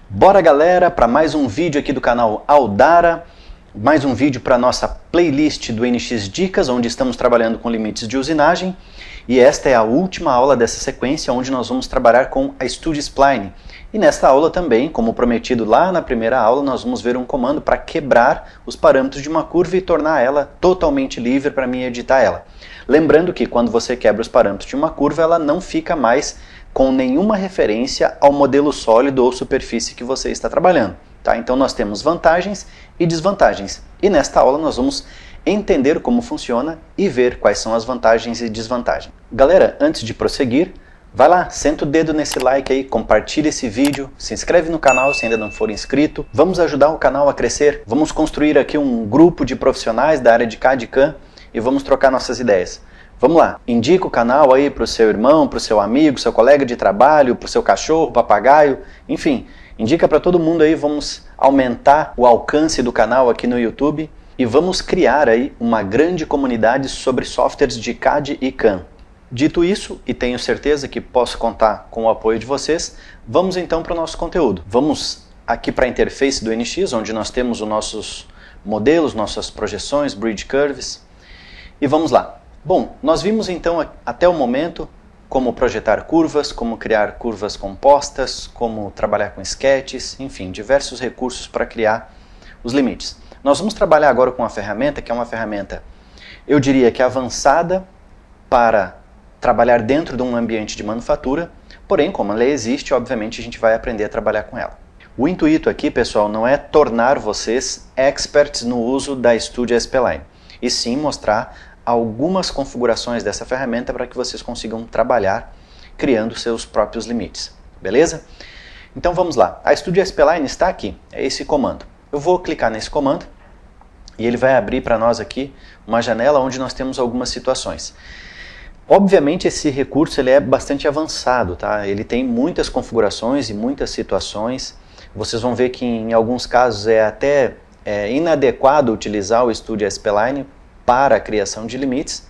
Bora galera, para mais um vídeo aqui do canal Aldara, mais um vídeo para a nossa playlist do NX Dicas, onde estamos trabalhando com limites de usinagem. E esta é a última aula dessa sequência, onde nós vamos trabalhar com a Studio Spline. E nesta aula também, como prometido lá na primeira aula, nós vamos ver um comando para quebrar os parâmetros de uma curva e tornar ela totalmente livre para mim editar ela. Lembrando que quando você quebra os parâmetros de uma curva, ela não fica mais com nenhuma referência ao modelo sólido ou superfície que você está trabalhando. Tá? Então nós temos vantagens e desvantagens. E nesta aula nós vamos entender como funciona e ver quais são as vantagens e desvantagens. Galera, antes de prosseguir, vai lá, senta o dedo nesse like aí, compartilha esse vídeo, se inscreve no canal se ainda não for inscrito. Vamos ajudar o canal a crescer, vamos construir aqui um grupo de profissionais da área de CAD e CAM e vamos trocar nossas ideias. Vamos lá, indica o canal aí para o seu irmão, para o seu amigo, seu colega de trabalho, para o seu cachorro, papagaio, enfim, indica para todo mundo aí, vamos aumentar o alcance do canal aqui no YouTube e vamos criar aí uma grande comunidade sobre softwares de CAD e CAM. Dito isso, e tenho certeza que posso contar com o apoio de vocês, vamos então para o nosso conteúdo. Vamos aqui para a interface do NX, onde nós temos os nossos modelos, nossas projeções, bridge curves, e vamos lá. Bom, nós vimos então até o momento como projetar curvas, como criar curvas compostas, como trabalhar com sketches, enfim, diversos recursos para criar os limites. Nós vamos trabalhar agora com uma ferramenta que é uma ferramenta, eu diria que avançada para trabalhar dentro de um ambiente de manufatura, porém, como ela existe, obviamente a gente vai aprender a trabalhar com ela. O intuito aqui, pessoal, não é tornar vocês experts no uso da Studio Spline, e sim mostrar algumas configurações dessa ferramenta para que vocês consigam trabalhar criando seus próprios limites, beleza? Então vamos lá, a Studio Spline está aqui, é esse comando. Eu vou clicar nesse comando e ele vai abrir para nós aqui uma janela onde nós temos algumas situações. Obviamente esse recurso ele é bastante avançado, tá? Ele tem muitas configurações e muitas situações. Vocês vão ver que em alguns casos é até inadequado utilizar o Studio Spline para a criação de limites,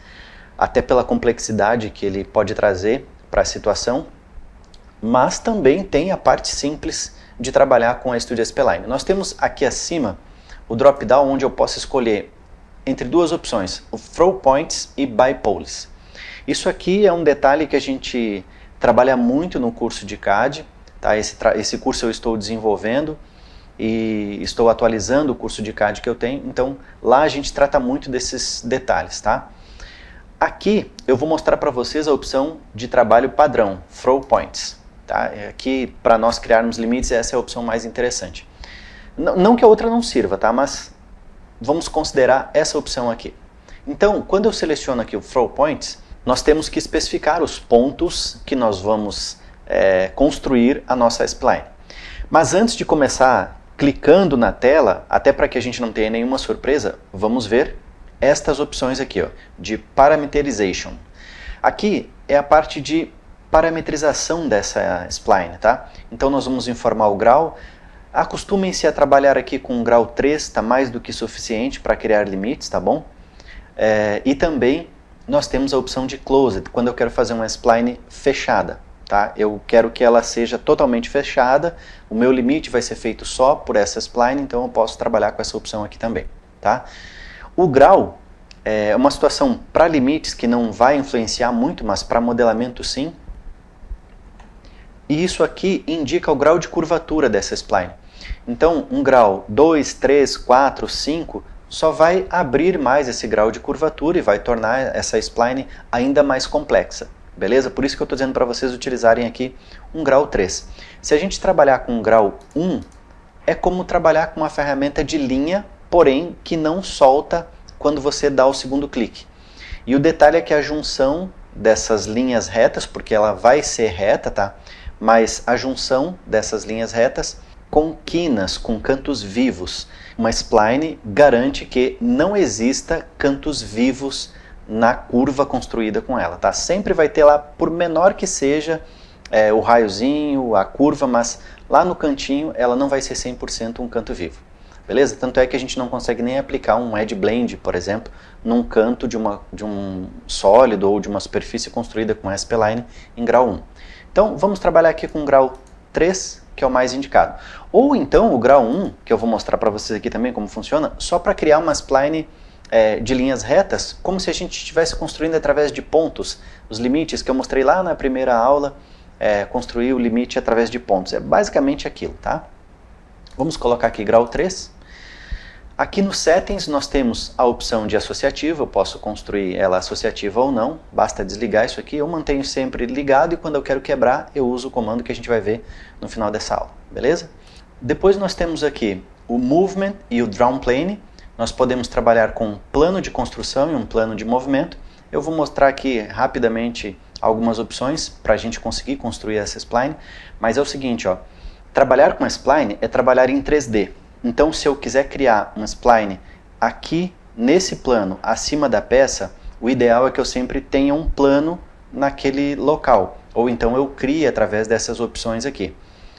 até pela complexidade que ele pode trazer para a situação, mas também tem a parte simples de trabalhar com a Studio Spline. Nós temos aqui acima o drop-down onde eu posso escolher entre duas opções, o Throw Points e Bipoles. Isso aqui é um detalhe que a gente trabalha muito no curso de CAD, tá? Esse curso eu estou desenvolvendo e estou atualizando o curso de CAD que eu tenho, então lá a gente trata muito desses detalhes, tá? Aqui eu vou mostrar para vocês a opção de trabalho padrão, Throw Points, tá? Aqui para nós criarmos limites essa é a opção mais interessante. Não que a outra não sirva, tá? Mas vamos considerar essa opção aqui. Então, quando eu seleciono aqui o Throw Points, nós temos que especificar os pontos que nós vamos construir a nossa spline. Mas antes de começar clicando na tela, até para que a gente não tenha nenhuma surpresa, vamos ver estas opções aqui, ó, de Parameterization. Aqui é a parte de parametrização dessa spline, tá? Então nós vamos informar o grau. Acostumem-se a trabalhar aqui com o grau 3, está mais do que suficiente para criar limites, tá bom? E também nós temos a opção de Closed, quando eu quero fazer uma spline fechada. Tá? Eu quero que ela seja totalmente fechada, o meu limite vai ser feito só por essa spline, então eu posso trabalhar com essa opção aqui também. Tá? O grau é uma situação para limites que não vai influenciar muito, mas para modelamento sim. E isso aqui indica o grau de curvatura dessa spline. Então um grau 2, 3, 4, 5 só vai abrir mais esse grau de curvatura e vai tornar essa spline ainda mais complexa. Beleza? Por isso que eu estou dizendo para vocês utilizarem aqui um grau 3. Se a gente trabalhar com um grau 1, é como trabalhar com uma ferramenta de linha, porém que não solta quando você dá o segundo clique. E o detalhe é que a junção dessas linhas retas, porque ela vai ser reta, tá? Mas a junção dessas linhas retas com quinas, com cantos vivos. Uma spline garante que não exista cantos vivos na curva construída com ela, tá? Sempre vai ter lá, por menor que seja o raiozinho, a curva, mas lá no cantinho ela não vai ser 100% um canto vivo, beleza? Tanto é que a gente não consegue nem aplicar um Edge Blend, por exemplo, num canto de um sólido ou de uma superfície construída com S-Spline em grau 1. Então vamos trabalhar aqui com grau 3 que é o mais indicado. Ou então o grau 1, que eu vou mostrar para vocês aqui também como funciona, só para criar uma spline de linhas retas, como se a gente estivesse construindo através de pontos, os limites que eu mostrei lá na primeira aula, construir o limite através de pontos. É basicamente aquilo, tá? Vamos colocar aqui grau 3. Aqui no Settings nós temos a opção de associativa, eu posso construir ela associativa ou não, basta desligar isso aqui, eu mantenho sempre ligado e quando eu quero quebrar eu uso o comando que a gente vai ver no final dessa aula, beleza? Depois nós temos aqui o Movement e o Drawn Plane, nós podemos trabalhar com um plano de construção e um plano de movimento. Eu vou mostrar aqui rapidamente algumas opções para a gente conseguir construir essa spline, mas é o seguinte, ó, trabalhar com a spline é trabalhar em 3D. Então, se eu quiser criar uma spline aqui, nesse plano, acima da peça, o ideal é que eu sempre tenha um plano naquele local. Ou então eu crie através dessas opções aqui,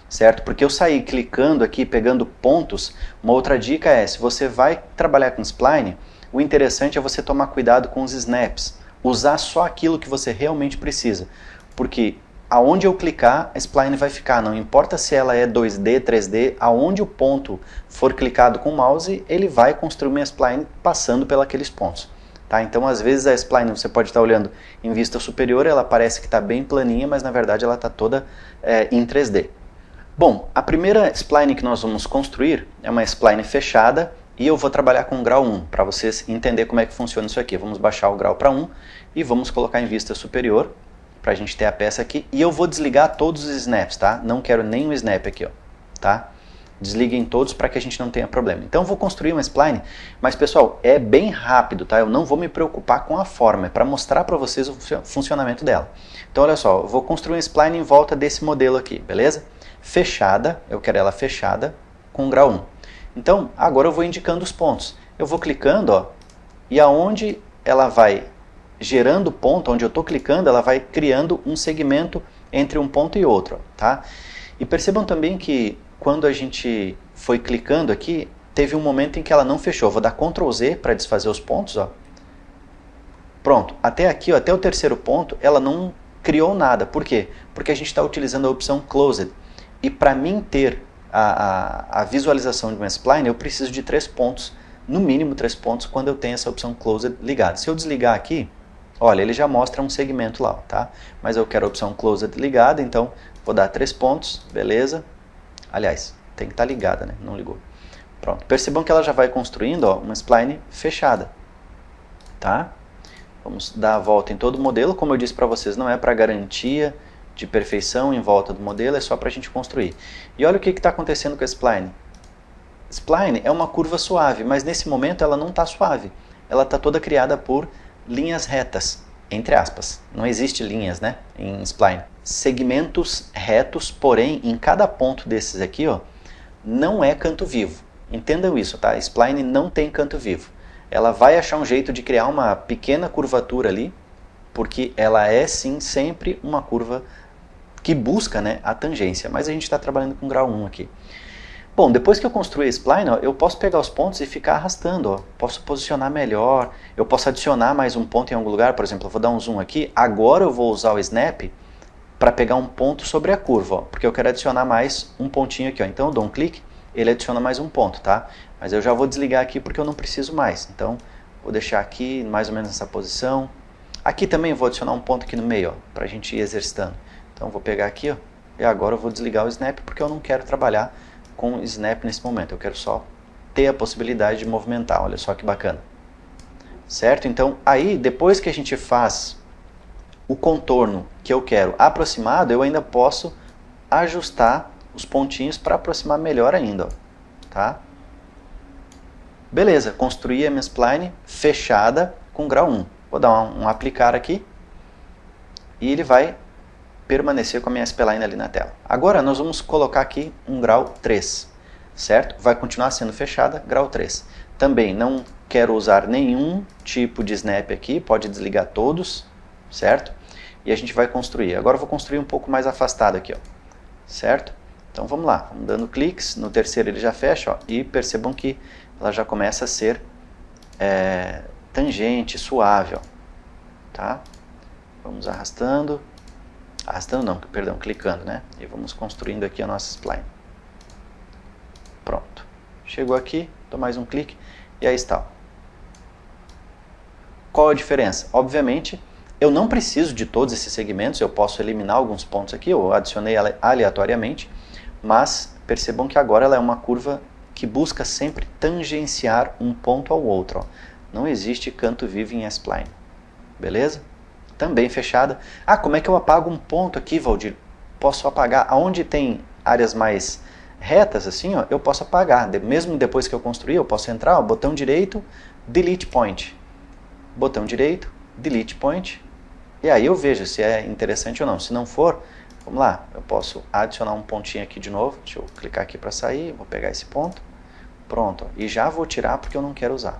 certo? Porque eu sair clicando aqui, pegando pontos, uma outra dica é, se você vai trabalhar com spline, o interessante é você tomar cuidado com os snaps. Usar só aquilo que você realmente precisa. Porque aonde eu clicar, a spline vai ficar, não importa se ela é 2D, 3D, aonde o ponto for clicado com o mouse, ele vai construir uma spline passando pelos pontos. Tá? Então, às vezes a spline, você pode estar olhando em vista superior, ela parece que está bem planinha, mas na verdade ela está toda em 3D. Bom, a primeira spline que nós vamos construir é uma spline fechada, e eu vou trabalhar com o grau 1, para vocês entenderem como é que funciona isso aqui. Vamos baixar o grau para 1 e vamos colocar em vista superior, para a gente ter a peça aqui, e eu vou desligar todos os snaps, tá? Não quero nenhum snap aqui, ó, tá? Desliguem todos para que a gente não tenha problema. Então eu vou construir uma spline, mas pessoal, é bem rápido, tá? Eu não vou me preocupar com a forma, é para mostrar para vocês o funcionamento dela. Então olha só, eu vou construir uma spline em volta desse modelo aqui, beleza? Fechada, eu quero ela fechada com grau 1. Então agora eu vou indicando os pontos. Eu vou clicando, ó, e aonde ela vai gerando ponto, onde eu estou clicando, ela vai criando um segmento entre um ponto e outro, tá? E percebam também que quando a gente foi clicando aqui, teve um momento em que ela não fechou. Vou dar Ctrl Z para desfazer os pontos, ó. Pronto, até aqui, ó, até o terceiro ponto, ela não criou nada. Por quê? Porque a gente está utilizando a opção Closed. E para mim ter a visualização de uma spline, eu preciso de 3 pontos, no mínimo 3 pontos, quando eu tenho essa opção Closed ligada. Se eu desligar aqui, olha, ele já mostra um segmento lá, tá? Mas eu quero a opção Closed ligada, então vou dar 3 pontos, beleza? Aliás, tem que estar ligada, né? Não ligou. Pronto. Percebam que ela já vai construindo, ó, uma spline fechada, tá? Vamos dar a volta em todo o modelo. Como eu disse para vocês, não é para garantia de perfeição em volta do modelo, é só para a gente construir. E olha o que está acontecendo com a spline. Spline é uma curva suave, mas nesse momento ela não está suave. Ela está toda criada por linhas retas, entre aspas. Não existe linhas, né, em spline. Segmentos retos, porém, em cada ponto desses aqui, ó, não é canto vivo. Entendam isso, tá? Spline não tem canto vivo. Ela vai achar um jeito de criar uma pequena curvatura ali, porque ela é sim sempre uma curva que busca, né, a tangência. Mas a gente está trabalhando com grau 1 aqui. Bom, depois que eu construir a spline, ó, eu posso pegar os pontos e ficar arrastando, ó. Posso posicionar melhor, eu posso adicionar mais um ponto em algum lugar, por exemplo, eu vou dar um zoom aqui, agora eu vou usar o snap para pegar um ponto sobre a curva, ó, porque eu quero adicionar mais um pontinho aqui, ó. Então eu dou um clique, ele adiciona mais um ponto, tá? Mas eu já vou desligar aqui porque eu não preciso mais, então vou deixar aqui mais ou menos nessa posição. Aqui também eu vou adicionar um ponto aqui no meio, ó, para a gente ir exercitando. Então eu vou pegar aqui, ó, e agora eu vou desligar o snap porque eu não quero trabalhar com snap nesse momento, eu quero só ter a possibilidade de movimentar, olha só que bacana. Certo? Então, aí, depois que a gente faz o contorno que eu quero aproximado, eu ainda posso ajustar os pontinhos para aproximar melhor ainda, ó, tá? Beleza, construí a minha spline fechada com grau 1. Vou dar um aplicar aqui e ele vai permanecer com a minha spline ali na tela. Agora nós vamos colocar aqui um grau 3, certo? Vai continuar sendo fechada, grau 3. Também não quero usar nenhum tipo de snap aqui, pode desligar todos, certo? E a gente vai construir. Agora eu vou construir um pouco mais afastado aqui, ó, certo? Então vamos lá, vamos dando cliques, no terceiro ele já fecha, ó, e percebam que ela já começa a ser tangente, suave, ó, tá? Vamos arrastando. Arrastando não, perdão, clicando, né? E vamos construindo aqui a nossa spline. Pronto. Chegou aqui, dou mais um clique e aí está. Qual a diferença? Obviamente, eu não preciso de todos esses segmentos, eu posso eliminar alguns pontos aqui, eu adicionei aleatoriamente, mas percebam que agora ela é uma curva que busca sempre tangenciar um ponto ao outro. Ó. Não existe canto vivo em S-Spline. Beleza? Também fechada. Ah, como é que eu apago um ponto aqui, Valdir? Posso apagar. Aonde tem áreas mais retas, assim, ó, eu posso apagar. Mesmo depois que eu construir, eu posso entrar, ó, botão direito, Delete Point. Botão direito, Delete Point. E aí eu vejo se é interessante ou não. Se não for, vamos lá, eu posso adicionar um pontinho aqui de novo. Deixa eu clicar aqui para sair, vou pegar esse ponto. Pronto, ó, e já vou tirar porque eu não quero usar.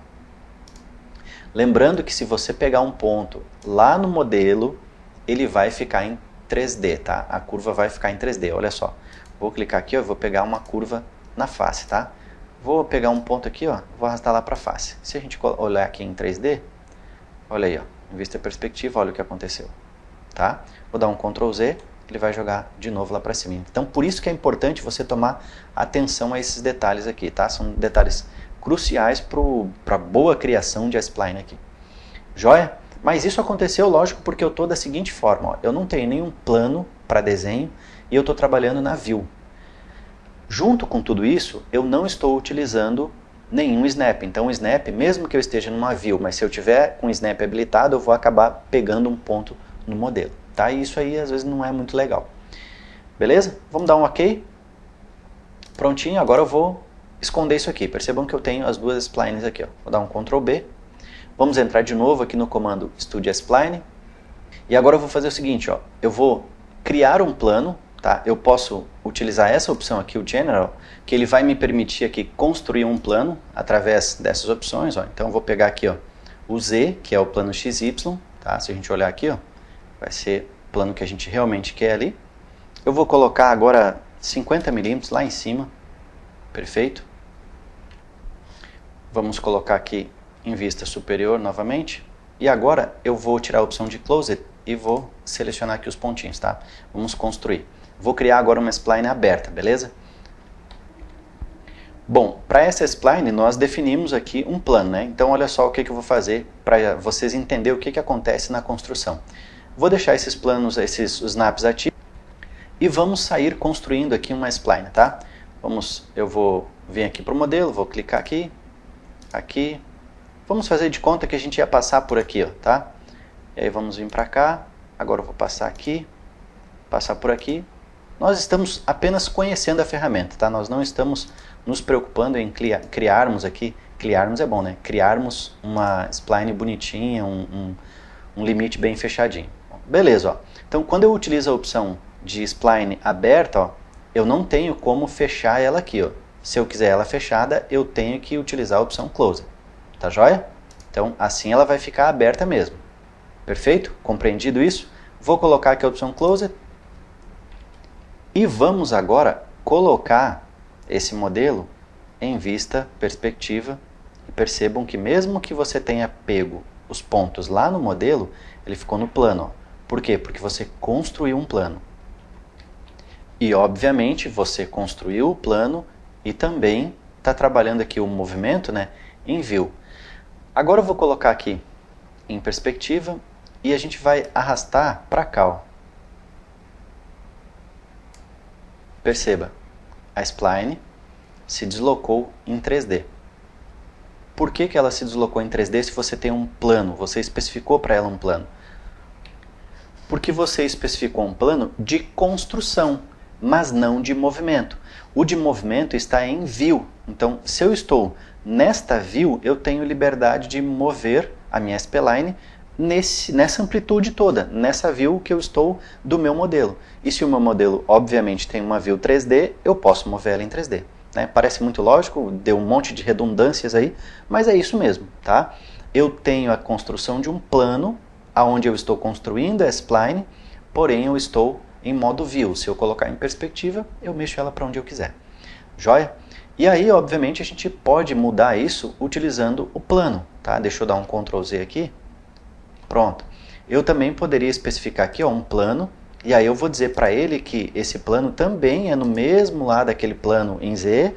Lembrando que se você pegar um ponto lá no modelo, ele vai ficar em 3D, tá? A curva vai ficar em 3D, olha só. Vou clicar aqui, ó, vou pegar uma curva na face, tá? Vou pegar um ponto aqui, ó, vou arrastar lá para a face. Se a gente olhar aqui em 3D, olha aí, ó, em vista perspectiva, olha o que aconteceu, tá? Vou dar um Ctrl Z, ele vai jogar de novo lá para cima. Então, por isso que é importante você tomar atenção a esses detalhes aqui, tá? São detalhes cruciais para a boa criação de S-Spline aqui. Joia? Mas isso aconteceu, lógico, porque eu estou da seguinte forma. Ó, eu não tenho nenhum plano para desenho e eu estou trabalhando na View. Junto com tudo isso, eu não estou utilizando nenhum Snap. Então o Snap, mesmo que eu esteja numa View, mas se eu tiver com o Snap habilitado, eu vou acabar pegando um ponto no modelo. Tá? E isso aí às vezes não é muito legal. Beleza? Vamos dar um OK. Prontinho, agora eu vou esconder isso aqui. Percebam que eu tenho as duas splines aqui. Ó. Vou dar um Ctrl B. Vamos entrar de novo aqui no comando Studio Spline. E agora eu vou fazer o seguinte, ó. Eu vou criar um plano, tá? Eu posso utilizar essa opção aqui, o General, que ele vai me permitir aqui construir um plano através dessas opções, ó. Então eu vou pegar aqui, ó, o Z, que é o plano XY, tá? Se a gente olhar aqui, ó, vai ser o plano que a gente realmente quer ali. Eu vou colocar agora 50 milímetros lá em cima. Perfeito. Vamos colocar aqui em vista superior novamente. E agora eu vou tirar a opção de Close e vou selecionar aqui os pontinhos, tá? Vamos construir. Vou criar agora uma spline aberta, beleza? Bom, para essa spline nós definimos aqui um plano, né? Então olha só o que eu vou fazer para vocês entenderem o que acontece na construção. Vou deixar esses planos, esses snaps ativos e vamos sair construindo aqui uma spline, tá? Eu vou vir aqui para o modelo, vou clicar aqui, aqui. Vamos fazer de conta que a gente ia passar por aqui, ó, tá? E aí vamos vir para cá. Agora eu vou passar aqui, passar por aqui. Nós estamos apenas conhecendo a ferramenta, tá? Nós não estamos nos preocupando em criarmos aqui. Criarmos é bom, né? Criarmos uma spline bonitinha, um limite bem fechadinho. Beleza, ó. Então quando eu utilizo a opção de spline aberta, ó, eu não tenho como fechar ela aqui, ó. Se eu quiser ela fechada, eu tenho que utilizar a opção Close. Tá joia? Então, assim ela vai ficar aberta mesmo. Perfeito? Compreendido isso? Vou colocar aqui a opção Close. E vamos agora colocar esse modelo em vista perspectiva. E percebam que mesmo que você tenha pego os pontos lá no modelo, ele ficou no plano. Ó. Por quê? Porque você construiu um plano. E, obviamente, você construiu o plano e também está trabalhando aqui o movimento, né, em View. Agora eu vou colocar aqui em perspectiva e a gente vai arrastar para cá. Ó. Perceba, a spline se deslocou em 3D. Por que ela se deslocou em 3D se você tem um plano? Você especificou para ela um plano. Porque você especificou um plano de construção, mas não de movimento. O de movimento está em View. Então, se eu estou nesta View, eu tenho liberdade de mover a minha spline nessa amplitude toda, nessa View que eu estou do meu modelo. E se o meu modelo, obviamente, tem uma View 3D, eu posso mover ela em 3D. Né? Parece muito lógico, deu um monte de redundâncias aí, mas é isso mesmo. Tá? Eu tenho a construção de um plano, onde eu estou construindo a spline, porém eu estou em modo View. Se eu colocar em perspectiva, eu mexo ela para onde eu quiser. Joia? E aí, obviamente, a gente pode mudar isso utilizando o plano. Tá? Deixa eu dar um Ctrl Z aqui. Pronto. Eu também poderia especificar aqui ó, um plano E aí eu vou dizer para ele que esse plano também é no mesmo lá daquele plano em Z.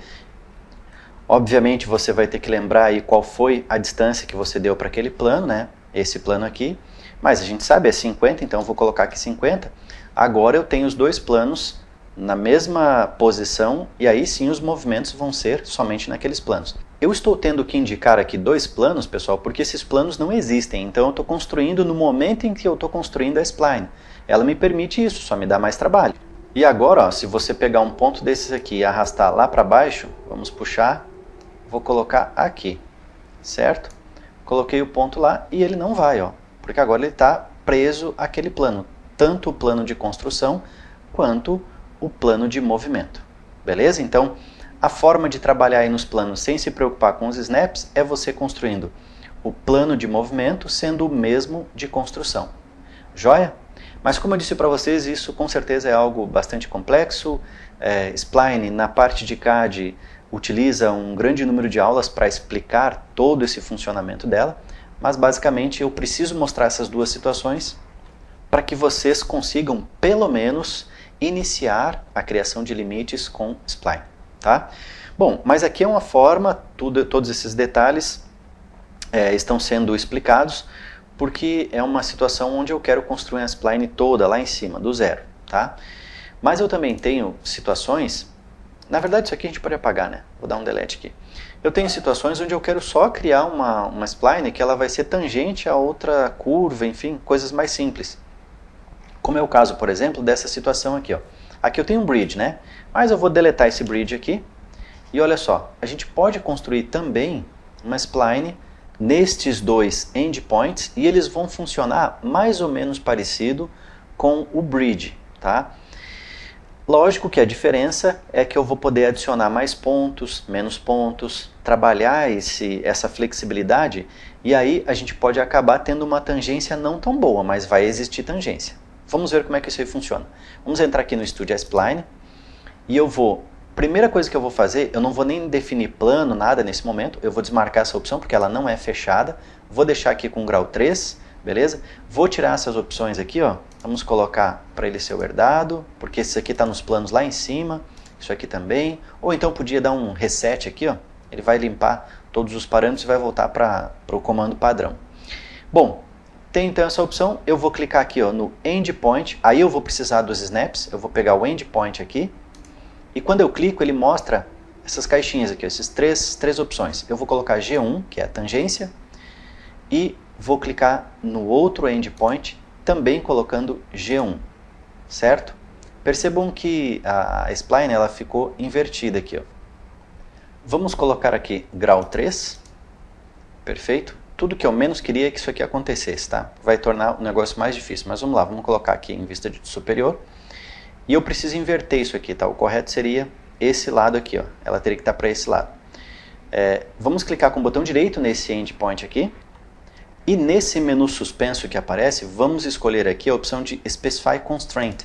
Obviamente você vai ter que lembrar aí qual foi a distância que você deu para aquele plano, né? Esse plano aqui. Mas a gente sabe é 50, então eu vou colocar aqui 50. Agora eu tenho os dois planos na mesma posição e aí sim os movimentos vão ser somente naqueles planos. Eu estou tendo que indicar aqui dois planos, pessoal, porque esses planos não existem. Então eu estou construindo no momento em que eu estou construindo a spline. Ela me permite isso, só me dá mais trabalho. E agora, ó, se você pegar um ponto desses aqui e arrastar lá para baixo, vamos puxar, vou colocar aqui, certo? Coloquei o ponto lá e ele não vai, ó, porque agora ele está preso àquele plano, tanto o plano de construção quanto o plano de movimento, beleza? Então, a forma de trabalhar aí nos planos sem se preocupar com os snaps é você construindo o plano de movimento sendo o mesmo de construção, joia? Mas como eu disse para vocês, isso com certeza é algo bastante complexo. Spline, na parte de CAD, utiliza um grande número de aulas para explicar todo esse funcionamento dela, mas basicamente eu preciso mostrar essas duas situações para que vocês consigam, pelo menos, iniciar a criação de limites com Spline, tá? Bom, mas aqui é uma forma, todos esses detalhes estão sendo explicados, porque é uma situação onde eu quero construir a spline toda lá em cima, do zero, tá? Mas eu também tenho situações, na verdade isso aqui a gente pode apagar, né? Vou dar um delete aqui. Eu tenho situações onde eu quero só criar uma spline que ela vai ser tangente a outra curva, enfim, coisas mais simples. Como é o caso, por exemplo, dessa situação aqui, ó. Aqui eu tenho um bridge, né? Mas eu vou deletar esse bridge aqui. E olha só, a gente pode construir também uma spline nestes dois endpoints e eles vão funcionar mais ou menos parecido com o bridge, tá? Lógico que a diferença é que eu vou poder adicionar mais pontos, menos pontos, trabalhar essa flexibilidade e aí a gente pode acabar tendo uma tangência não tão boa, mas vai existir tangência. Vamos ver como é que isso aí funciona. Vamos entrar aqui no Studio Spline e eu vou... Primeira coisa que eu vou fazer, eu não vou nem definir plano, nada nesse momento, eu vou desmarcar essa opção porque ela não é fechada, vou deixar aqui com grau 3, beleza? Vou tirar essas opções aqui, ó, vamos colocar para ele ser herdado, porque esse aqui está nos planos lá em cima, isso aqui também, ou então podia dar um reset aqui, ó, ele vai limpar todos os parâmetros e vai voltar para o comando padrão. Bom, tem então essa opção, eu vou clicar aqui ó, no Endpoint, aí eu vou precisar dos snaps, eu vou pegar o Endpoint aqui, e quando eu clico, ele mostra essas caixinhas aqui, essas três opções. Eu vou colocar G1, que é a tangência, e vou clicar no outro endpoint, também colocando G1, certo? Percebam que a spline ela ficou invertida aqui. Ó. Vamos colocar aqui grau 3, perfeito? Tudo que eu menos queria é que isso aqui acontecesse, tá? Vai tornar o negócio mais difícil, mas vamos lá, vamos colocar aqui em vista de superior. E eu preciso inverter isso aqui, tá? O correto seria esse lado aqui, ó. Ela teria que estar para esse lado. Vamos clicar com o botão direito nesse endpoint aqui. E nesse menu suspenso que aparece, vamos escolher aqui a opção de Specify Constraint.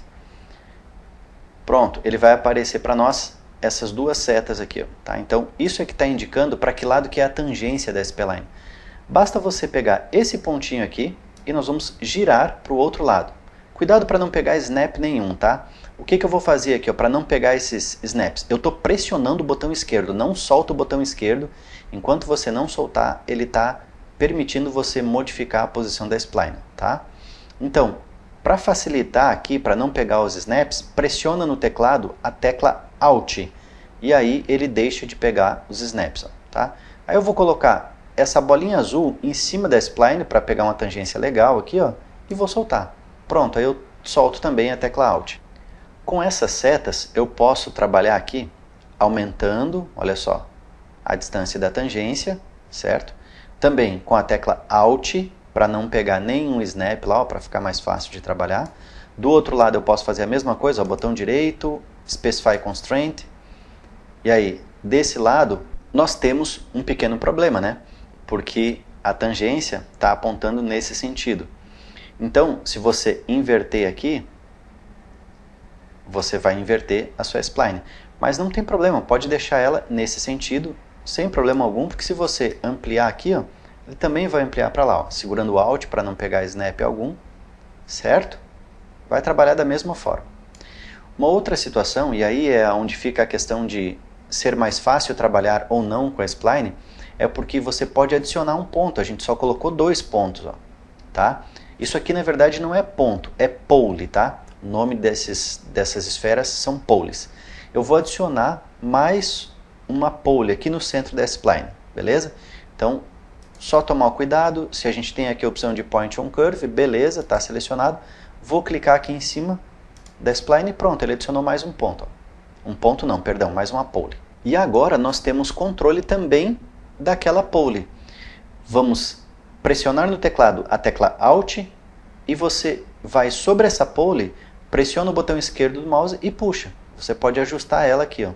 Pronto, ele vai aparecer para nós essas duas setas aqui, ó, tá? Então, isso é que está indicando para que lado que é a tangência da spline. Basta você pegar esse pontinho aqui e nós vamos girar para o outro lado. Cuidado para não pegar snap nenhum, tá? O que eu vou fazer aqui para não pegar esses snaps? Eu estou pressionando o botão esquerdo, não solta o botão esquerdo. Enquanto você não soltar, ele está permitindo você modificar a posição da spline, tá? Então, para facilitar aqui, para não pegar os snaps, pressiona no teclado a tecla Alt. E aí ele deixa de pegar os snaps, ó, tá? Aí eu vou colocar essa bolinha azul em cima da spline para pegar uma tangência legal aqui, ó, e vou soltar. Pronto, aí eu solto também a tecla Alt. Com essas setas eu posso trabalhar aqui aumentando, olha só, a distância da tangência, certo? Também com a tecla Alt para não pegar nenhum snap lá, para ficar mais fácil de trabalhar. Do outro lado eu posso fazer a mesma coisa, ó, botão direito, Specify Constraint. E aí, desse lado, nós temos um pequeno problema, né? Porque a tangência está apontando nesse sentido. Então, se você inverter aqui, você vai inverter a sua spline. Mas não tem problema, pode deixar ela nesse sentido, sem problema algum, porque se você ampliar aqui, ó, ele também vai ampliar para lá, ó, segurando o Alt para não pegar snap algum, certo? vai trabalhar da mesma forma. Uma outra situação, e aí é onde fica a questão de ser mais fácil trabalhar ou não com a spline, é porque você pode adicionar um ponto. A gente só colocou 2 pontos, ó, tá? Isso aqui na verdade não é ponto, é pole, tá? O nome dessas esferas são poles. Eu vou adicionar mais uma pole aqui no centro da spline, beleza? Então, só tomar cuidado, se a gente tem aqui a opção de Point on Curve, beleza, está selecionado. Vou clicar aqui em cima da spline e pronto, ele adicionou mais um ponto. Ó. Um ponto não, perdão, mais uma pole. E agora nós temos controle também daquela pole. Vamos pressionar no teclado a tecla Alt e você vai sobre essa pole, pressiona o botão esquerdo do mouse e puxa. Você pode ajustar ela aqui, ó,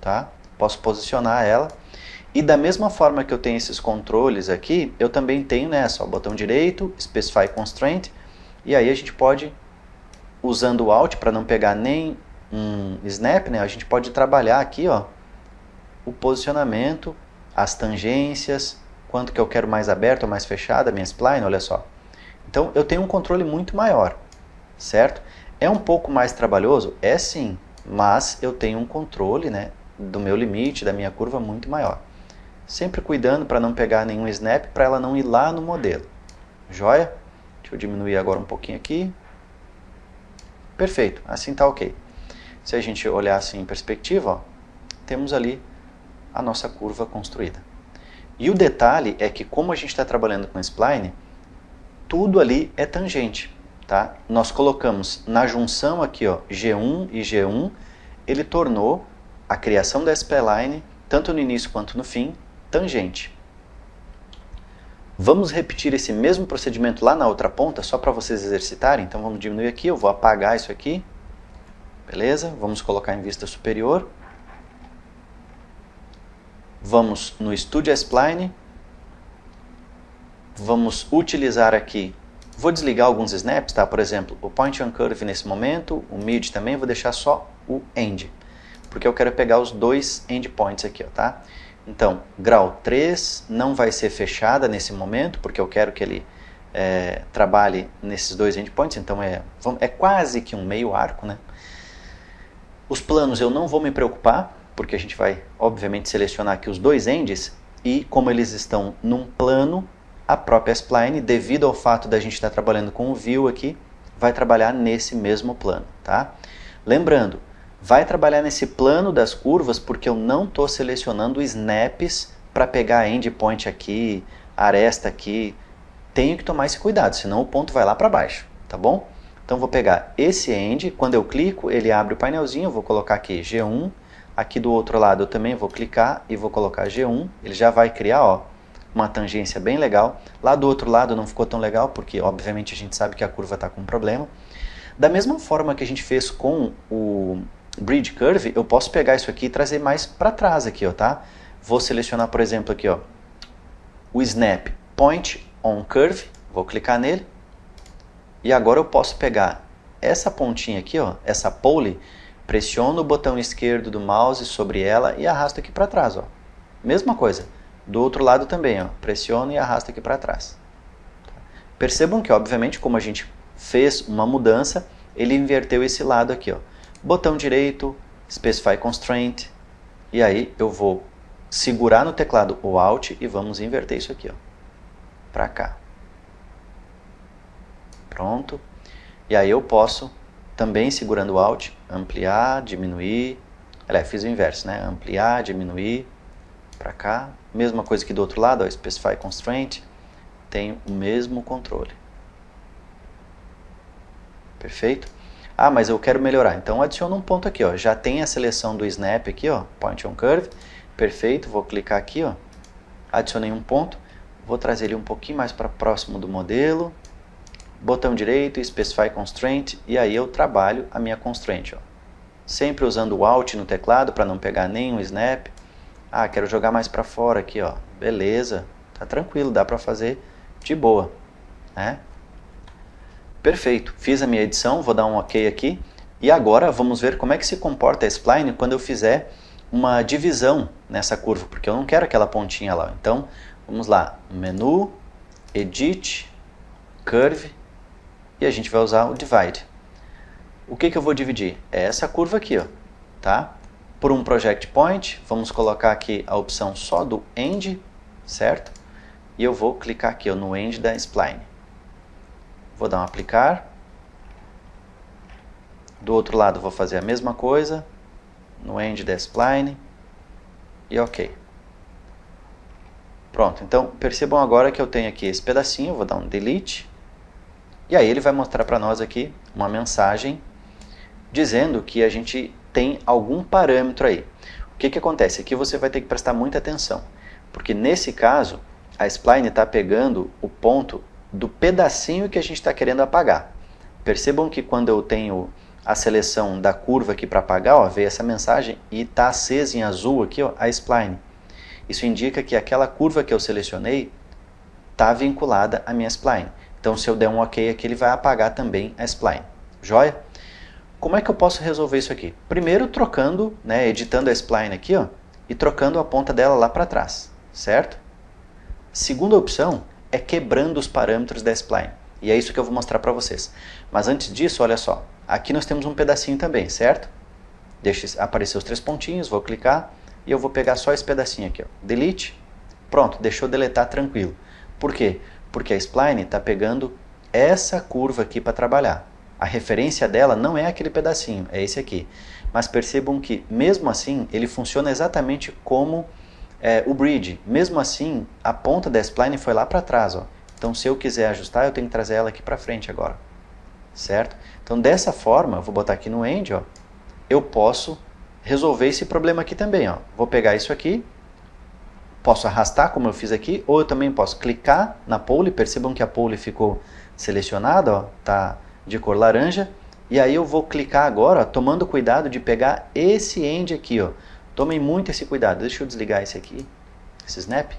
tá? Posso posicionar ela. E da mesma forma que eu tenho esses controles aqui, eu também tenho nessa, ó, botão direito, Specify Constraint, e aí a gente pode, usando o Alt para não pegar nem um snap, né, a gente pode trabalhar aqui, ó, o posicionamento, as tangências, quanto que eu quero mais aberto ou mais fechado, a minha spline, olha só. Então eu tenho um controle muito maior, certo? É um pouco mais trabalhoso? É sim, mas eu tenho um controle, né, do meu limite, da minha curva muito maior. Sempre cuidando para não pegar nenhum snap, para ela não ir lá no modelo. Joia? Deixa eu diminuir agora um pouquinho aqui. Perfeito, assim está ok. Se a gente olhar assim em perspectiva, ó, temos ali a nossa curva construída. E o detalhe é que como a gente está trabalhando com spline, tudo ali é tangente. Tá? Nós colocamos na junção aqui, ó, G1 e G1, ele tornou a criação da spline, tanto no início quanto no fim, tangente. Vamos repetir esse mesmo procedimento lá na outra ponta, só para vocês exercitarem. Então vamos diminuir aqui, eu vou apagar isso aqui. Beleza? Vamos colocar em vista superior. Vamos no Studio Spline. Vamos utilizar aqui, vou desligar alguns snaps, tá? Por exemplo, o Point on Curve nesse momento, o Mid também, vou deixar só o End. Porque eu quero pegar os 2 endpoints aqui, ó, tá? Então, grau 3 não vai ser fechada nesse momento, porque eu quero que ele trabalhe nesses 2 endpoints, então é quase que um meio arco, né? Os planos eu não vou me preocupar, porque a gente vai, obviamente, selecionar aqui os 2 ends, e como eles estão num plano, a própria spline, devido ao fato da gente estar trabalhando com o view aqui, vai trabalhar nesse mesmo plano, tá? Lembrando, vai trabalhar nesse plano das curvas porque eu não estou selecionando snaps para pegar endpoint aqui, aresta aqui. Tenho que tomar esse cuidado, senão o ponto vai lá para baixo, tá bom? Então vou pegar esse end, quando eu clico, ele abre o painelzinho, eu vou colocar aqui G1. Aqui do outro lado eu também vou clicar e vou colocar G1. Ele já vai criar, ó, uma tangência bem legal. Lá do outro lado não ficou tão legal, porque obviamente a gente sabe que a curva está com um problema. Da mesma forma que a gente fez com o Bridge Curve, eu posso pegar isso aqui e trazer mais para trás aqui, ó, tá? Vou selecionar, por exemplo, aqui, ó, o Snap Point on Curve, vou clicar nele, e agora eu posso pegar essa pontinha aqui, ó, essa pole, pressiono o botão esquerdo do mouse sobre ela e arrasto aqui para trás, ó. Mesma coisa. Do outro lado também, ó, pressiono e arrasto aqui para trás. Percebam que, obviamente, como a gente fez uma mudança, ele inverteu esse lado aqui, ó. Botão direito, Specify Constraint, e aí eu vou segurar no teclado o Alt e vamos inverter isso aqui, ó, para cá. Pronto. E aí eu posso, também segurando o Alt, ampliar, diminuir. Aliás, fiz o inverso, né? Ampliar, diminuir, para cá. Mesma coisa que do outro lado, ó, Specify Constraint, tenho o mesmo controle. Perfeito? Ah, mas eu quero melhorar. Então adiciono um ponto aqui, ó. Já tem a seleção do Snap aqui, ó, Point on Curve. Perfeito, vou clicar aqui, ó. Adicionei um ponto. Vou trazer ele um pouquinho mais para próximo do modelo. Botão direito, Specify Constraint, e aí eu trabalho a minha constraint, ó. Sempre usando o Alt no teclado para não pegar nenhum snap. Ah, quero jogar mais para fora aqui, ó. Beleza, tá tranquilo, dá para fazer de boa, né? Perfeito, fiz a minha edição, vou dar um OK aqui. E agora vamos ver como é que se comporta a spline quando eu fizer uma divisão nessa curva, porque eu não quero aquela pontinha lá. Então, vamos lá, Menu, Edit, Curve, e a gente vai usar o Divide. o que eu vou dividir? É essa curva aqui, ó, tá? Por um project point, vamos colocar aqui a opção só do end, certo? E eu vou clicar aqui ó, no end da spline. Vou dar um aplicar. Do outro lado vou fazer a mesma coisa, no end da spline, e ok. Pronto, então percebam agora que eu tenho aqui esse pedacinho, vou dar um delete, e aí ele vai mostrar para nós aqui uma mensagem dizendo que a gente tem algum parâmetro aí. O que acontece? Aqui você vai ter que prestar muita atenção, porque nesse caso a spline está pegando o ponto do pedacinho que a gente está querendo apagar. Percebam que quando eu tenho a seleção da curva aqui para apagar, ó, veio essa mensagem e está acesa em azul aqui ó, a spline. Isso indica que aquela curva que eu selecionei está vinculada à minha spline. Então se eu der um OK aqui, ele vai apagar também a spline. Joia? Como é que eu posso resolver isso aqui? Primeiro trocando, né, editando a spline aqui ó, e trocando a ponta dela lá para trás, certo? Segunda opção é quebrando os parâmetros da spline. E é isso que eu vou mostrar para vocês. Mas antes disso, olha só. Aqui nós temos um pedacinho também, certo? Deixa aparecer os 3 pontinhos, vou clicar e eu vou pegar só esse pedacinho aqui. Ó. Delete. Pronto, deixou deletar tranquilo. Por quê? Porque a spline está pegando essa curva aqui para trabalhar. A referência dela não é aquele pedacinho, é esse aqui. Mas percebam que, mesmo assim, ele funciona exatamente como o bridge. Mesmo assim, a ponta da spline foi lá para trás, ó. Então, se eu quiser ajustar, eu tenho que trazer ela aqui para frente agora, certo? Então, dessa forma, vou botar aqui no end, ó, eu posso resolver esse problema aqui também, ó. Vou pegar isso aqui, posso arrastar, como eu fiz aqui, ou eu também posso clicar na pole, percebam que a pole ficou selecionada, ó, tá de cor laranja, e aí eu vou clicar agora, ó, tomando cuidado de pegar esse end aqui, ó. Tomem muito esse cuidado. Deixa eu desligar esse aqui, esse snap.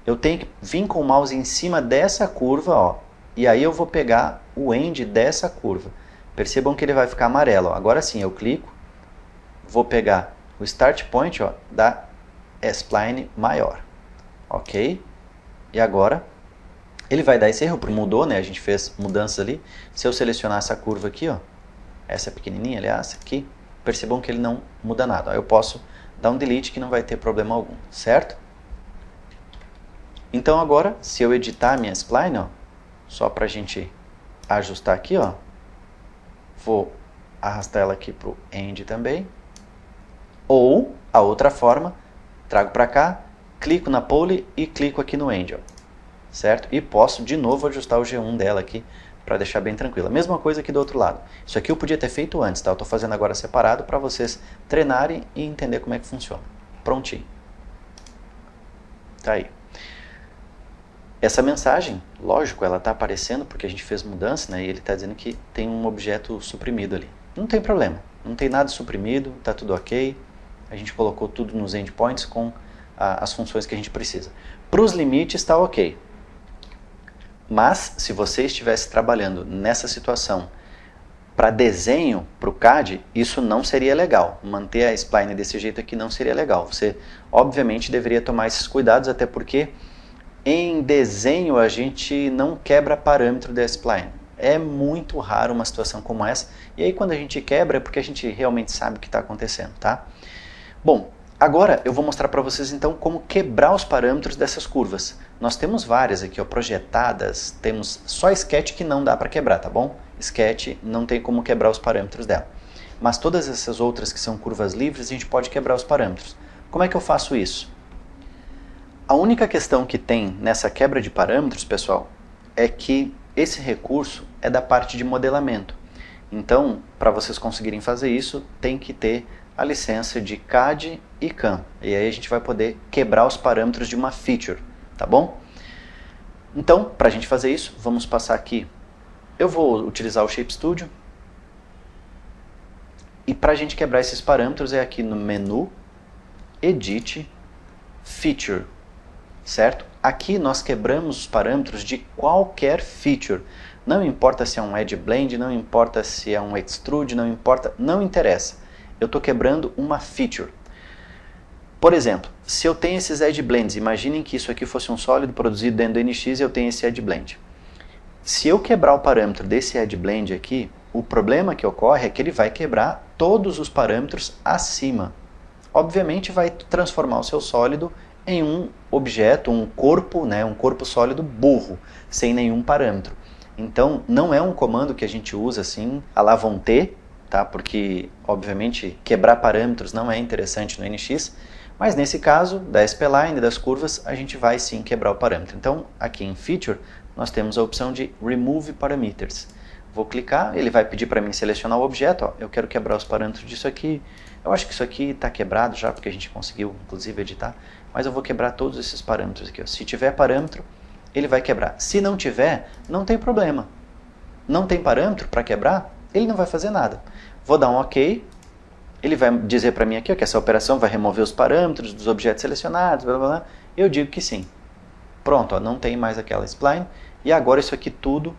Eu tenho que vir com o mouse em cima dessa curva, ó, e aí eu vou pegar o end dessa curva. Percebam que ele vai ficar amarelo. Ó. Agora sim, eu clico, vou pegar o start point ó, da spline maior. Ok? E agora ele vai dar esse erro, porque mudou, né? A gente fez mudanças ali. Se eu selecionar essa curva aqui, ó, essa pequenininha, aliás, aqui, percebam que ele não muda nada. Ó. Eu posso dar um delete que não vai ter problema algum, certo? Então agora, se eu editar a minha spline, ó, só para a gente ajustar aqui, ó, vou arrastar ela aqui para o end também. Ou, a outra forma, trago para cá, clico na pole e clico aqui no end, ó, certo? E posso de novo ajustar o G1 dela aqui para deixar bem tranquila. Mesma coisa aqui do outro lado. Isso aqui eu podia ter feito antes, tá? Eu estou fazendo agora separado para vocês treinarem e entender como é que funciona. Prontinho. Tá aí. Essa mensagem, lógico, ela está aparecendo porque a gente fez mudança, né? E ele está dizendo que tem um objeto suprimido ali. Não tem problema, não tem nada suprimido, está tudo ok. A gente colocou tudo nos endpoints com as funções que a gente precisa. Para os limites está ok. Mas se você estivesse trabalhando nessa situação para desenho, para o CAD, isso não seria legal. Manter a spline desse jeito aqui não seria legal. Você, obviamente, deveria tomar esses cuidados, até porque em desenho a gente não quebra parâmetro da spline. É muito raro uma situação como essa. E aí quando a gente quebra é porque a gente realmente sabe o que está acontecendo, tá? Bom, agora eu vou mostrar para vocês então como quebrar os parâmetros dessas curvas. Nós temos várias aqui ó, projetadas, temos só Sketch que não dá para quebrar, tá bom? Sketch não tem como quebrar os parâmetros dela. Mas todas essas outras que são curvas livres a gente pode quebrar os parâmetros. Como é que eu faço isso? A única questão que tem nessa quebra de parâmetros, pessoal, é que esse recurso é da parte de modelamento. Então, para vocês conseguirem fazer isso, tem que ter a licença de CAD e CAM. E aí a gente vai poder quebrar os parâmetros de uma feature, tá bom? Então, para a gente fazer isso, vamos passar aqui. Eu vou utilizar o Shape Studio. E para a gente quebrar esses parâmetros é aqui no menu, Edit, Feature. Certo? Aqui nós quebramos os parâmetros de qualquer feature. Não importa se é um Edge Blend, não importa se é um Extrude, não importa, não interessa. Eu estou quebrando uma feature. Por exemplo, se eu tenho esses Edge Blends, imaginem que isso aqui fosse um sólido produzido dentro do NX e eu tenho esse Edge Blend. Se eu quebrar o parâmetro desse Edge Blend aqui, O problema que ocorre é que ele vai quebrar todos os parâmetros acima. Obviamente vai transformar o seu sólido em um objeto, um corpo, né, um corpo sólido burro, sem nenhum parâmetro. Então não é um comando que a gente usa assim, à la vontade, tá? Porque obviamente quebrar parâmetros não é interessante no NX, mas nesse caso da spline, das curvas, a gente vai sim quebrar o parâmetro. Então aqui em Feature nós temos a opção de Remove Parameters. Vou clicar, ele vai pedir para mim selecionar o objeto, ó, eu quero quebrar os parâmetros disso aqui. Eu acho que isso aqui está quebrado já, porque a gente conseguiu inclusive editar, mas eu vou quebrar todos esses parâmetros aqui. Ó. Se tiver parâmetro, ele vai quebrar. Se não tiver, não tem problema. Não tem parâmetro para quebrar, ele não vai fazer nada. Vou dar um OK, ele vai dizer para mim aqui ó, que essa operação vai remover os parâmetros dos objetos selecionados, blá, blá, blá. Eu digo que sim. Pronto, ó, não tem mais aquela spline, e agora isso aqui tudo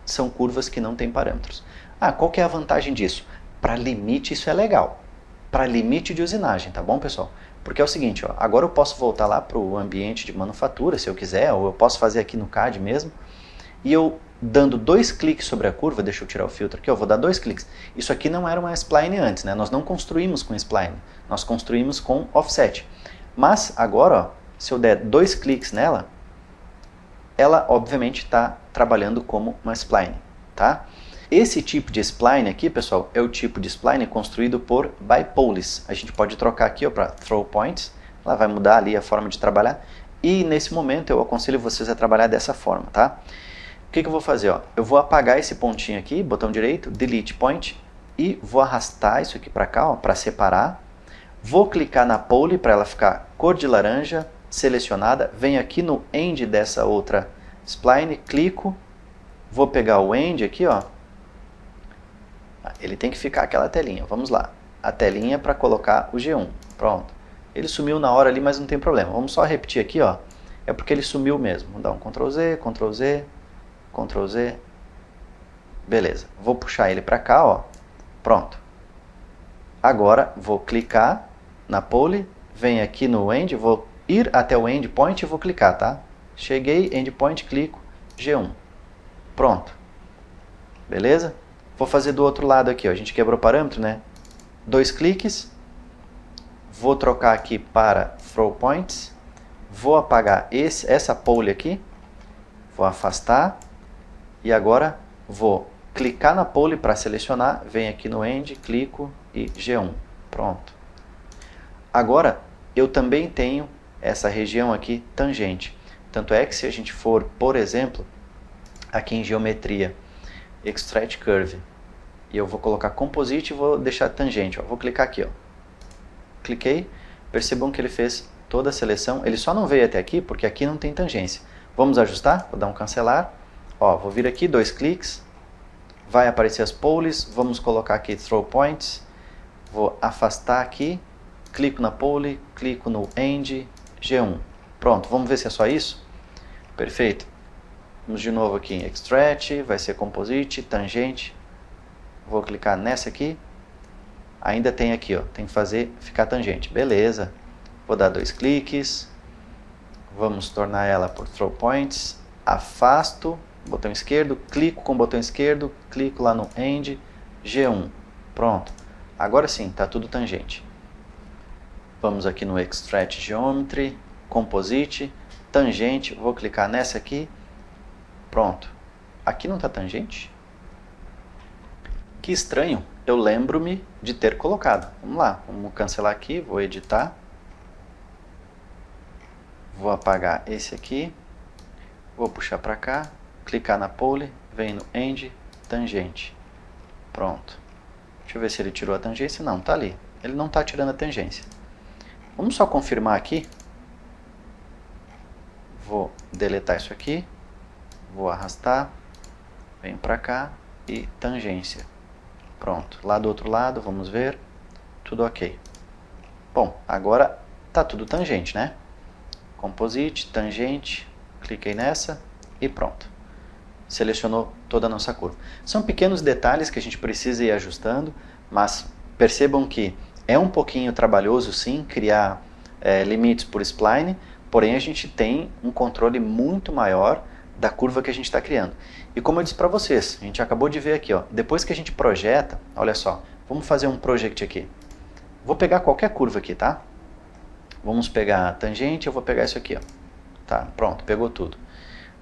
são curvas que não têm parâmetros. Ah, qual que é a vantagem disso? Para limite isso é legal. Para limite de usinagem, tá bom, pessoal? Porque é o seguinte, ó, agora eu posso voltar lá para o ambiente de manufatura, se eu quiser, ou eu posso fazer aqui no CAD mesmo, e eu dando 2 cliques sobre a curva, deixa eu tirar o filtro aqui, eu vou dar 2 cliques. Isso aqui não era uma spline antes, né? Nós não construímos com spline, nós construímos com offset. Mas agora, ó, se eu der 2 cliques nela, ela obviamente está trabalhando como uma spline, tá? Esse tipo de spline aqui, pessoal, é o tipo de spline construído por bipoles. A gente pode trocar aqui para throw points, ela vai mudar ali a forma de trabalhar, e nesse momento eu aconselho vocês a trabalhar dessa forma, tá? O que eu vou fazer? Ó? Eu vou apagar esse pontinho aqui, botão direito, delete point, e vou arrastar isso aqui para cá, para separar. Vou clicar na pole para ela ficar cor de laranja, selecionada, venho aqui no end dessa outra spline, clico, vou pegar o end aqui, ó, ele tem que ficar aquela telinha, vamos lá, a telinha para colocar o G1, pronto, ele sumiu na hora ali, mas não tem problema, vamos só repetir aqui, ó, é porque ele sumiu mesmo, vou dar um Ctrl Z, Ctrl Z, Ctrl Z, beleza, vou puxar ele para cá, ó, pronto, agora vou clicar na pole, venho aqui no end, vou ir até o endpoint e vou clicar, tá? Cheguei, endpoint, clico, G1. Pronto. Beleza? Vou fazer do outro lado aqui, ó. A gente quebrou o parâmetro, né? 2 cliques. Vou trocar aqui para throw points. Vou apagar essa pole aqui. Vou afastar. E agora vou clicar na pole para selecionar. Venho aqui no end, clico e G1. Pronto. Agora, eu também tenho essa região aqui tangente. Tanto é que se a gente for, por exemplo, aqui em geometria, extract curve, e eu vou colocar composite e vou deixar tangente, ó. Vou clicar aqui, ó. Cliquei, percebam que ele fez toda a seleção, ele só não veio até aqui porque aqui não tem tangência. Vamos ajustar, vou dar um cancelar, ó, vou vir aqui, 2 cliques, vai aparecer as poles, vamos colocar aqui throw points, vou afastar aqui, clico na pole, clico no end, G1. Pronto, vamos ver se é só isso? Perfeito. Vamos de novo aqui em Extract, vai ser Composite, Tangente. Vou clicar nessa aqui. Ainda tem aqui, ó, tem que fazer ficar tangente. Beleza. Vou dar 2 cliques. Vamos tornar ela por Throw Points. Afasto, botão esquerdo, clico com o botão esquerdo, clico lá no End, G1. Pronto. Agora sim, está tudo tangente. Vamos aqui no Extract Geometry, Composite, Tangente, vou clicar nessa aqui, pronto. Aqui não está tangente? Que estranho, eu lembro-me de ter colocado. Vamos lá, vamos cancelar aqui, vou editar. Vou apagar esse aqui, vou puxar para cá, clicar na pole, vem no End, Tangente. Pronto. Deixa eu ver se ele tirou a tangência. Não, está ali. Ele não está tirando a tangência. Vamos só confirmar aqui. Vou deletar isso aqui. Vou arrastar. Venho para cá e tangência. Pronto. Lá do outro lado, vamos ver. Tudo ok. Bom, agora está tudo tangente, né? Composite, tangente. Cliquei nessa e pronto. Selecionou toda a nossa curva. São pequenos detalhes que a gente precisa ir ajustando, mas percebam que é um pouquinho trabalhoso sim criar limites por spline, porém a gente tem um controle muito maior da curva que a gente está criando. E como eu disse para vocês, a gente acabou de ver aqui, ó, depois que a gente projeta, olha só, vamos fazer um project aqui. Vou pegar qualquer curva aqui, tá? Vamos pegar a tangente, eu vou pegar isso aqui, ó. Tá, pronto, pegou tudo.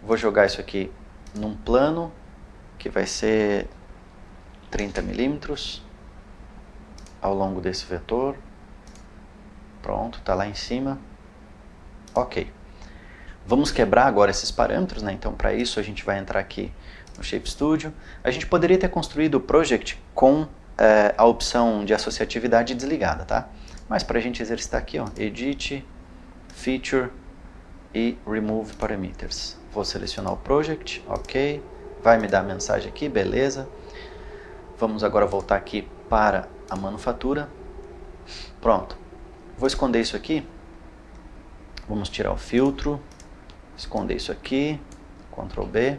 Vou jogar isso aqui num plano, que vai ser 30 milímetros ao longo desse vetor. Pronto, tá lá em cima. Ok. Vamos quebrar agora esses parâmetros, né? Então, para isso, a gente vai entrar aqui no Shape Studio. A gente poderia ter construído o project com a opção de associatividade desligada, tá? Mas para a gente exercitar aqui, ó, Edit, Feature e Remove Parameters. Vou selecionar o project, ok. Vai me dar a mensagem aqui, beleza. Vamos agora voltar aqui para a manufatura. Pronto. Vou esconder isso aqui. Vamos tirar o filtro. Esconder isso aqui. Ctrl B.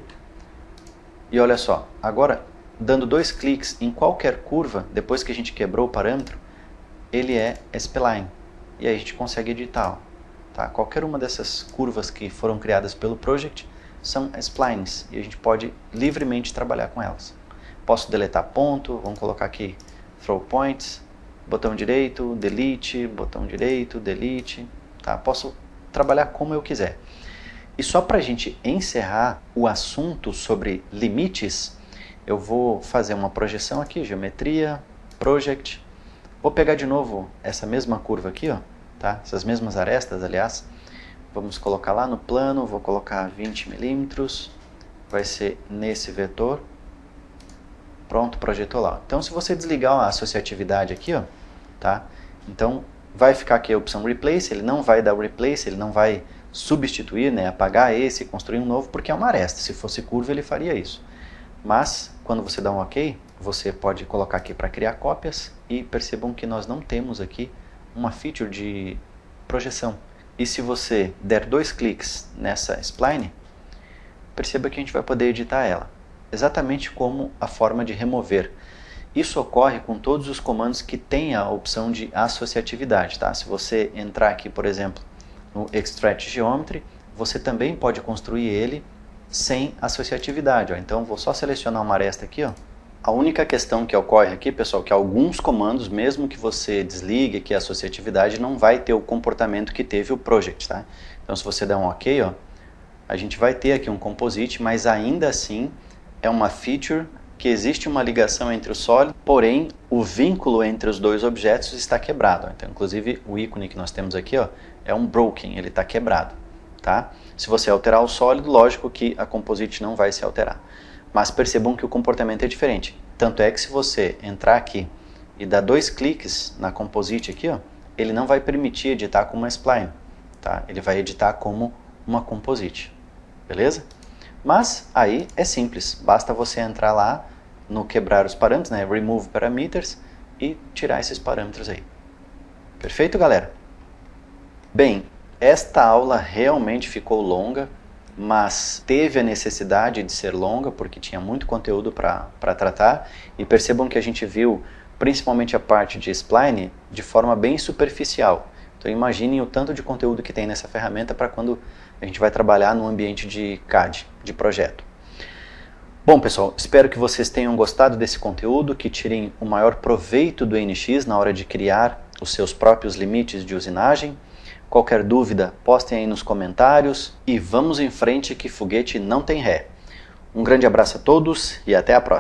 E olha só, agora, dando 2 cliques em qualquer curva, depois que a gente quebrou o parâmetro, ele é spline. E aí a gente consegue editar, ó. Tá? Qualquer uma dessas curvas que foram criadas pelo project são splines. E a gente pode livremente trabalhar com elas. Posso deletar ponto, vamos colocar aqui throw points, botão direito, delete, botão direito, delete. Tá? Posso trabalhar como eu quiser. E só para a gente encerrar o assunto sobre limites, eu vou fazer uma projeção aqui, geometria, project. Vou pegar de novo essa mesma curva aqui, ó, tá? Essas mesmas arestas, aliás. Vamos colocar lá no plano, vou colocar 20 milímetros. Vai ser nesse vetor. Pronto, projetou lá. Então, se você desligar a associatividade aqui, ó, tá? Então, vai ficar aqui a opção Replace, ele não vai dar o Replace, ele não vai substituir, né, apagar esse e construir um novo, porque é uma aresta. Se fosse curva, ele faria isso. Mas, quando você dá um OK, você pode colocar aqui para criar cópias e percebam que nós não temos aqui uma feature de projeção. E se você der 2 cliques nessa spline, perceba que a gente vai poder editar ela. Exatamente como a forma de remover. Isso ocorre com todos os comandos que têm a opção de associatividade. Tá? Se você entrar aqui, por exemplo, no Extract Geometry, você também pode construir ele sem associatividade. Ó. Então, vou só selecionar uma aresta aqui. Ó. A única questão que ocorre aqui, pessoal, é que alguns comandos, mesmo que você desligue aqui a associatividade, não vai ter o comportamento que teve o project. Tá? Então, se você der um OK, ó, a gente vai ter aqui um composite, mas ainda assim é uma feature que existe uma ligação entre o sólido, porém o vínculo entre os dois objetos está quebrado. Então, inclusive, o ícone que nós temos aqui, ó, é um broken, ele está quebrado. Tá? Se você alterar o sólido, lógico que a composite não vai se alterar. Mas percebam que o comportamento é diferente. Tanto é que se você entrar aqui e dar 2 cliques na composite aqui, ó, ele não vai permitir editar como uma spline. Tá? Ele vai editar como uma composite. Beleza? Mas aí é simples. Basta você entrar lá no quebrar os parâmetros, né? Remove parameters, e tirar esses parâmetros aí. Perfeito, galera? Bem, esta aula realmente ficou longa, mas teve a necessidade de ser longa porque tinha muito conteúdo para tratar, e percebam que a gente viu principalmente a parte de spline de forma bem superficial. Então imaginem o tanto de conteúdo que tem nessa ferramenta para quando a gente vai trabalhar no ambiente de CAD, de projeto. Bom, pessoal, espero que vocês tenham gostado desse conteúdo, que tirem o maior proveito do NX na hora de criar os seus próprios limites de usinagem. Qualquer dúvida, postem aí nos comentários e vamos em frente que foguete não tem ré. Um grande abraço a todos e até a próxima.